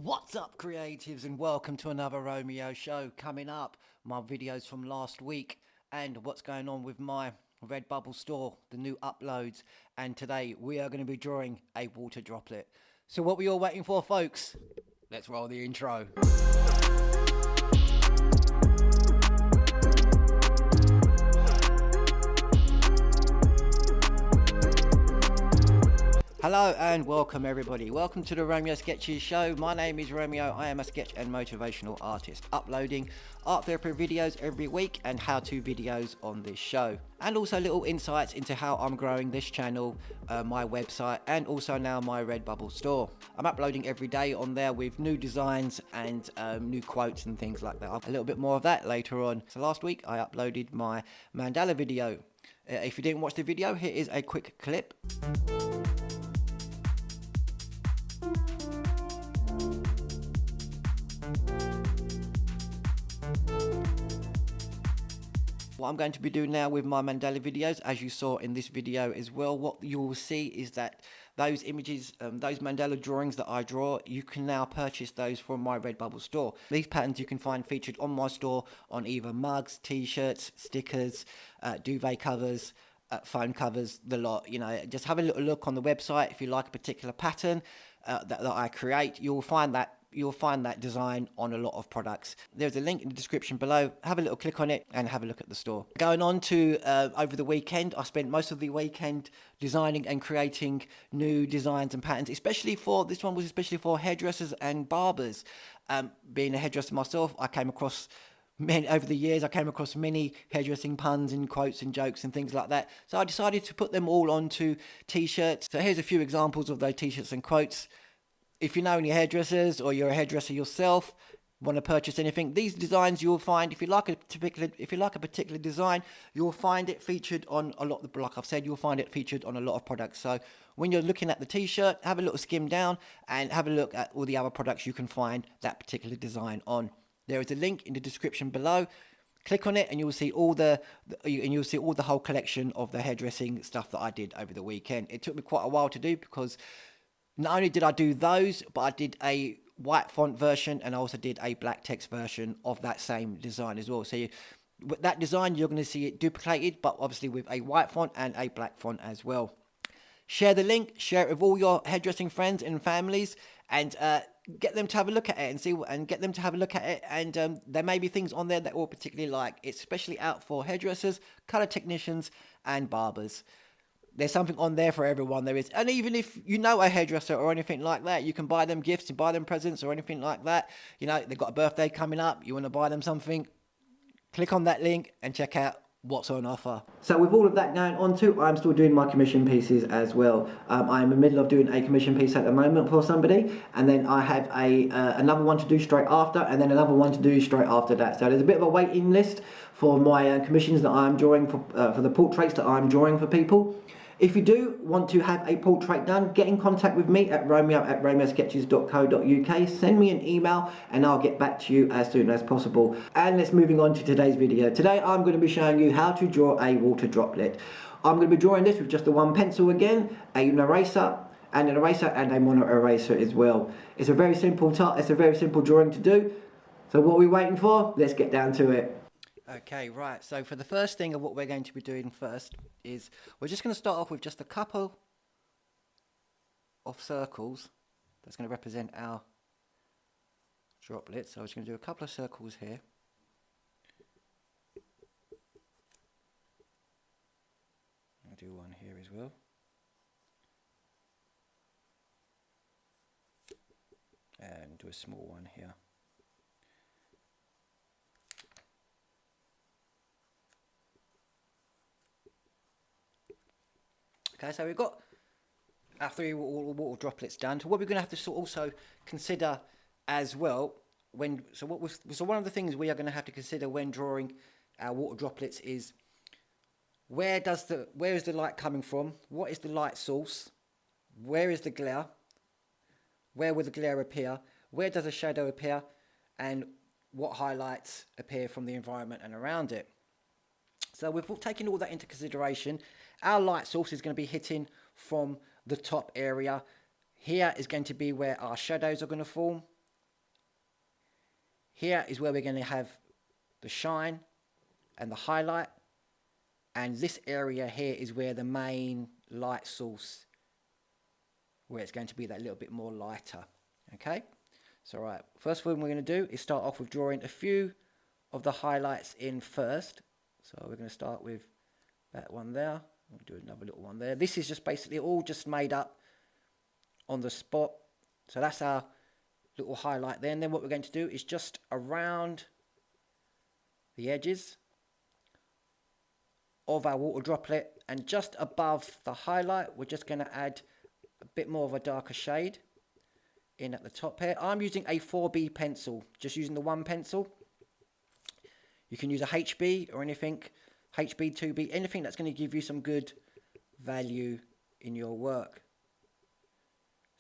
What's up, creatives, and welcome to another Romeo show. Coming up, my videos from last week and what's going on with my RedBubble store, the new uploads, and today we are going to be drawing a water droplet. So what we all waiting for, folks? Let's roll the intro. Hello and welcome everybody. Welcome to the Romeo Sketches show. My name is Romeo. I am a sketch and motivational artist, uploading art therapy videos every week and how-to videos on this show. And also little insights into how I'm growing this channel, my website, and also now my RedBubble store. I'm uploading every day on there with new designs and new quotes and things like that. A little bit more of that later on. So last week I uploaded my Mandala video. If you didn't watch the video, here is a quick clip. What I'm going to be doing now with my Mandala videos, as you saw in this video as well, what you will see is that those images, those Mandala drawings that I draw, you can now purchase those from my RedBubble store. These patterns you can find featured on my store on either mugs, t-shirts, stickers, duvet covers, phone covers, the lot. You know, just have a little look on the website. If you like a particular pattern that I create, you'll find that design on a lot of products. There's a link in the description below. Have a little click on it and have a look at the store. Going on to over the weekend, I spent most of the weekend designing and creating new designs and patterns, especially for hairdressers and barbers. Being a hairdresser myself, I came across over the years, I came across many hairdressing puns and quotes and jokes and things like that. So I decided to put them all onto t-shirts. So here's a few examples of those t-shirts and quotes. If you know any hairdressers or you're a hairdresser yourself, want to purchase anything, these designs you'll find, if you like a particular design, you'll find it featured on a lot of, like I've said, you'll find it featured on a lot of products. So when you're looking at the t-shirt, have a little skim down and have a look at all the other products you can find that particular design on. There is a link in the description below. Click on it and you'll see all the whole collection of the hairdressing stuff that I did over the weekend. It took me quite a while to do because not only did I do those, but I did a white font version and I also did a black text version of that same design as well. So with that design, you're going to see it duplicated, but obviously with a white font and a black font as well. Share the link, share it with all your hairdressing friends and families, and get them to have a look at it and there may be things on there that we'll particularly like. It's especially out for hairdressers, color technicians, and barbers. There's something on there for everyone, there is. And even if you know a hairdresser or anything like that, you can buy them gifts and buy them presents or anything like that. You know, they've got a birthday coming up, you want to buy them something, click on that link and check out what's on offer. So with all of that going on too, I'm still doing my commission pieces as well. I'm in the middle of doing a commission piece at the moment for somebody, and then I have another one to do straight after, and then another one to do straight after that. So there's a bit of a waiting list for my commissions that I'm drawing for the portraits that I'm drawing for people. If you do want to have a portrait done, get in contact with me at romeo@romeosketches.co.uk. Send me an email and I'll get back to you as soon as possible. And let's moving on to today's video. Today I'm going to be showing you how to draw a water droplet. I'm going to be drawing this with just the one pencil again, an eraser and a mono eraser as well. It's a very simple drawing to do. So what are we waiting for? Let's get down to it. Okay, right, so for the first thing of what we're going to be doing first is we're just going to start off with just a couple of circles that's going to represent our droplet. So I'm just going to do a couple of circles here. I'll do one here as well. And do a small one here. Okay, so we've got our three water droplets done. So what we're going to have to also consider as well, one of the things we are going to have to consider when drawing our water droplets is where is the light coming from? What is the light source? Where is the glare? Where will the glare appear? Where does a shadow appear? And what highlights appear from the environment and around it? So we've taken all that into consideration. Our light source is going to be hitting from the top area. Here is going to be where our shadows are going to form. Here is where we're going to have the shine and the highlight, and this area here is where the main light source, where it's going to be that little bit more lighter. Okay, so right, first thing we're going to do is start off with drawing a few of the highlights in first. So we're going to start with that one there. We'll do another little one there. This is just basically all just made up on the spot. So that's our little highlight there. And then what we're going to do is just around the edges of our water droplet and just above the highlight, we're just going to add a bit more of a darker shade in at the top here. I'm using a 4B pencil, just using the one pencil. You can use a HB or anything, HB, 2B, anything that's going to give you some good value in your work.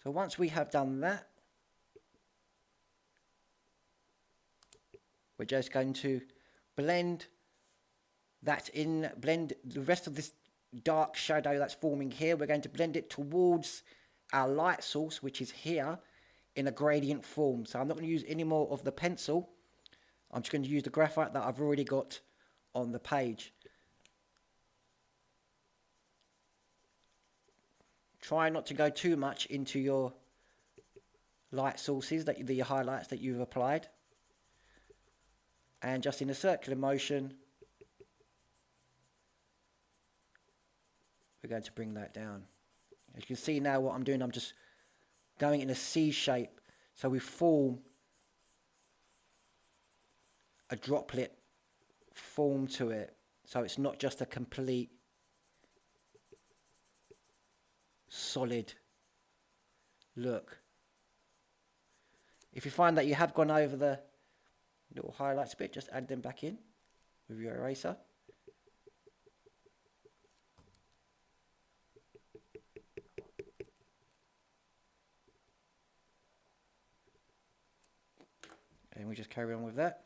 So once we have done that, we're just going to blend that in, blend the rest of this dark shadow that's forming here. We're going to blend it towards our light source, which is here, in a gradient form. So I'm not going to use any more of the pencil. I'm just going to use the graphite that I've already got on the page. Try not to go too much into your light sources, the highlights that you've applied. And just in a circular motion, we're going to bring that down. As you can see now what I'm doing, I'm just going in a C shape, so we form a droplet form to it, so it's not just a complete solid look. If you find that you have gone over the little highlights bit, just add them back in with your eraser. And we just carry on with that.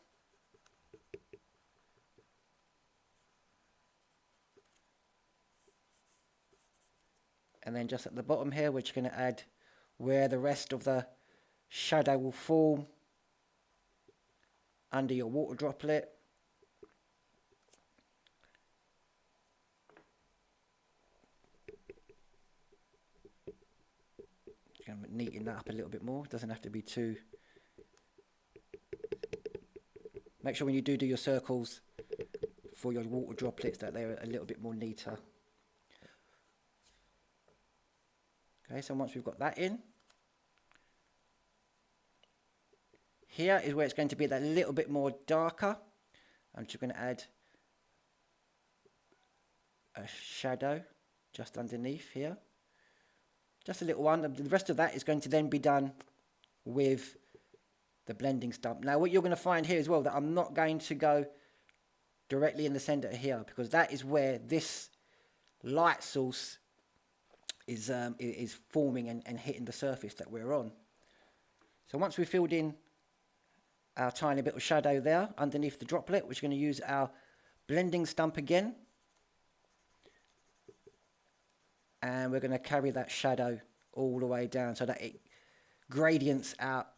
And then just at the bottom here, we're just going to add where the rest of the shadow will form under your water droplet. Just going to neaten that up a little bit more. It doesn't have to be too... Make sure when you do your circles for your water droplets that they're a little bit more neater. Okay, so once we've got that in, here is where it's going to be that little bit more darker. I'm just going to add a shadow just underneath here. Just a little one. The rest of that is going to then be done with the blending stump. Now what you're going to find here as well, that I'm not going to go directly in the center here, because that is where this light source is forming and hitting the surface that we're on. So once we've filled in our tiny bit of shadow there underneath the droplet, we're going to use our blending stump again, and we're going to carry that shadow all the way down so that it gradients out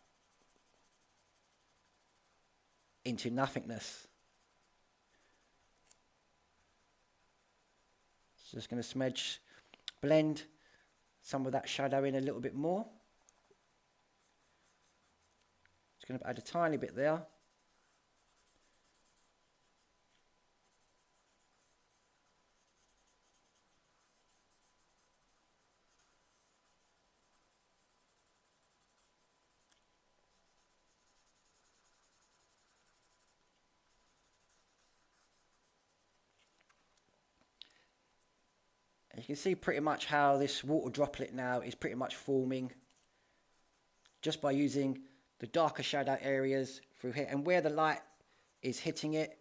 into nothingness. So just going to smudge, blend some of that shadow in a little bit more. Just going to add a tiny bit there. And you can see pretty much how this water droplet now is pretty much forming just by using the darker shadow areas through here, and where the light is hitting it,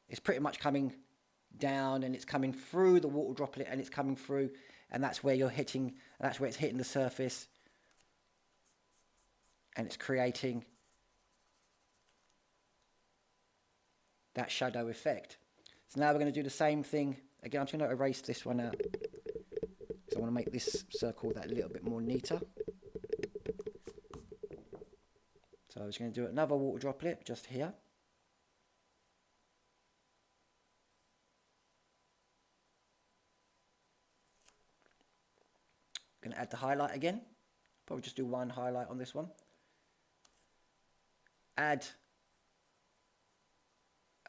it's pretty much coming down and it's coming through the water droplet, and it's coming through, and that's where you're hitting, and that's where it's hitting the surface, and it's creating that shadow effect. So now we're going to do the same thing again. I'm just going to erase this one out, so I want to make this circle that little bit more neater. So So I was going to do another water droplet just here. Going to add the highlight again. Probably just do one highlight on this one. Add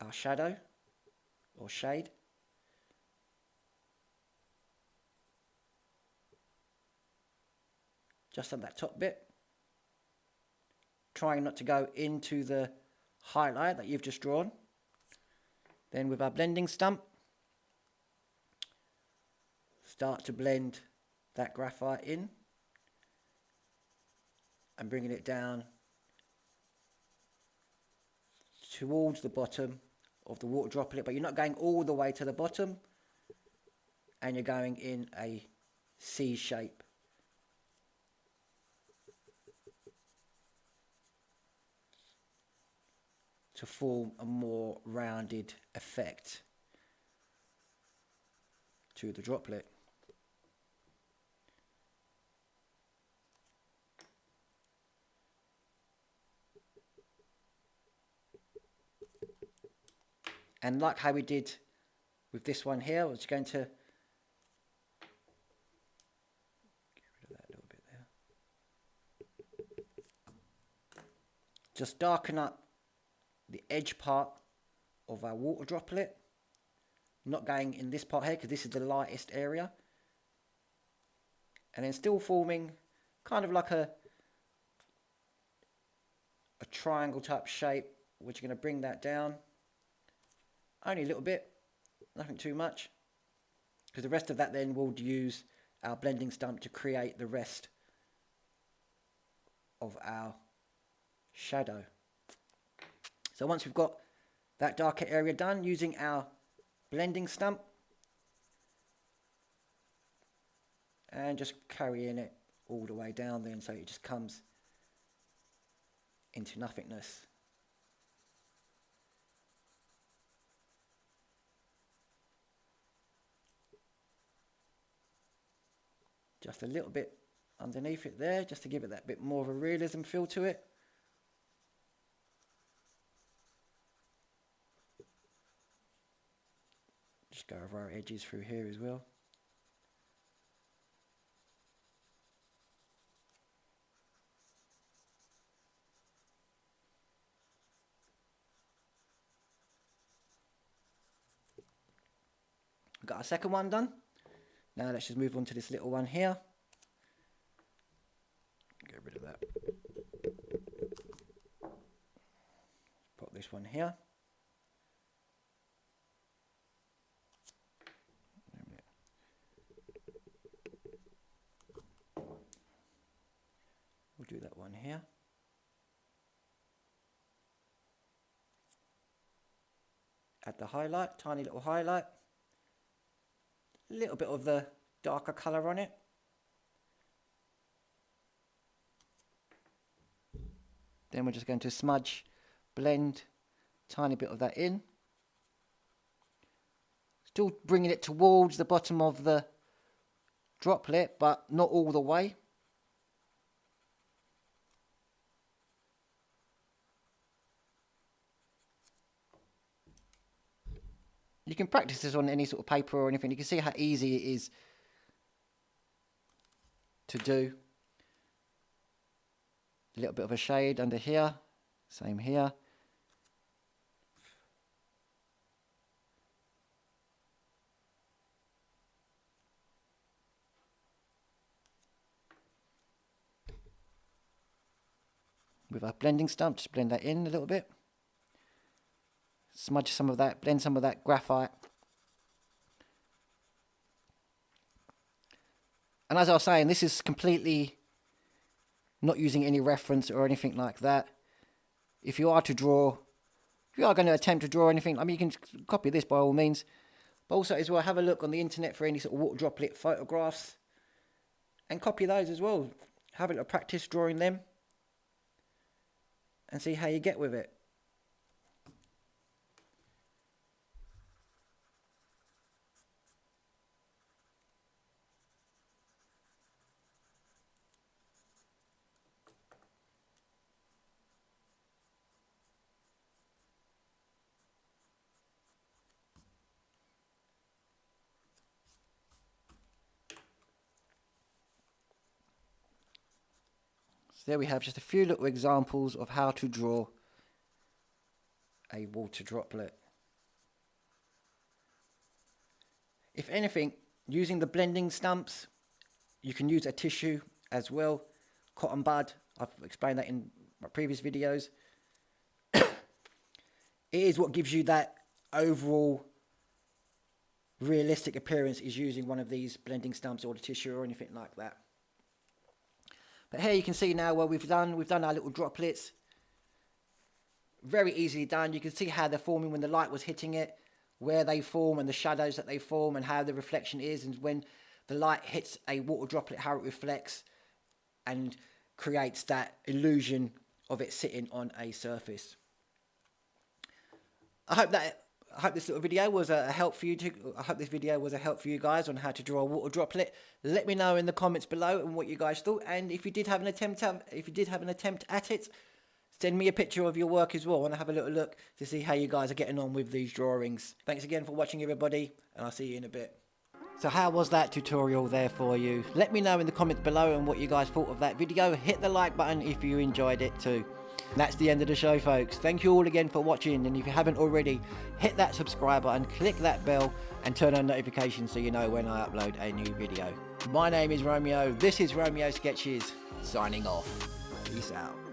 our shadow or shade. Just on that top bit. Trying not to go into the highlight that you've just drawn. Then with our blending stump, start to blend that graphite in and bringing it down towards the bottom of the water droplet, but you're not going all the way to the bottom, and you're going in a C shape. To form a more rounded effect to the droplet. And like how we did with this one here, I was going to get rid of that little bit there. Just darken up the edge part of our water droplet. Not going in this part here because this is the lightest area. And then still forming kind of like a triangle type shape, which you're going to bring that down. Only a little bit, nothing too much. Because the rest of that then we'll use our blending stump to create the rest of our shadow. So once we've got that darker area done, using our blending stump, and just carrying it all the way down then so it just comes into nothingness. Just a little bit underneath it there, just to give it that bit more of a realism feel to it. Just go over our edges through here as well. We've got our second one done. Now let's just move on to this little one here. Get rid of that. Put this one here. We'll do that one here. Add the highlight, tiny little highlight. A little bit of the darker colour on it. Then we're just going to smudge, blend, tiny bit of that in. Still bringing it towards the bottom of the droplet, but not all the way. You can practice this on any sort of paper or anything. You can see how easy it is to do. A little bit of a shade under here. Same here. With our blending stump, just blend that in a little bit. Smudge some of that, blend some of that graphite. And as I was saying, this is completely not using any reference or anything like that. If you are going to attempt to draw anything, I mean, you can copy this by all means. But also as well, have a look on the internet for any sort of water droplet photographs and copy those as well. Have a little practice drawing them and see how you get with it. there we have just a few little examples of how to draw a water droplet. If anything, using the blending stumps, you can use a tissue as well, cotton bud. I've explained that in my previous videos. It is what gives you that overall realistic appearance, is using one of these blending stumps or the tissue or anything like that. But here you can see now what we've done our little droplets. Very easily done. You can see how they're forming when the light was hitting it, where they form and the shadows that they form and how the reflection is, and when the light hits a water droplet, how it reflects and creates that illusion of it sitting on a surface. I hope this little video was a help for you. I hope this video was a help for you guys on how to draw a water droplet. Let me know in the comments below and what you guys thought. And if you did have an attempt at it, send me a picture of your work as well. I want to have a little look to see how you guys are getting on with these drawings. Thanks again for watching, everybody, and I'll see you in a bit. So how was that tutorial there for you? Let me know in the comments below and what you guys thought of that video. Hit the like button if you enjoyed it too. That's the end of the show, folks. Thank you all again for watching, and if you haven't already, hit that subscribe button, click that bell and turn on notifications so you know when I upload a new video. My name is Romeo. This is Romeo Sketches, signing off. Peace out.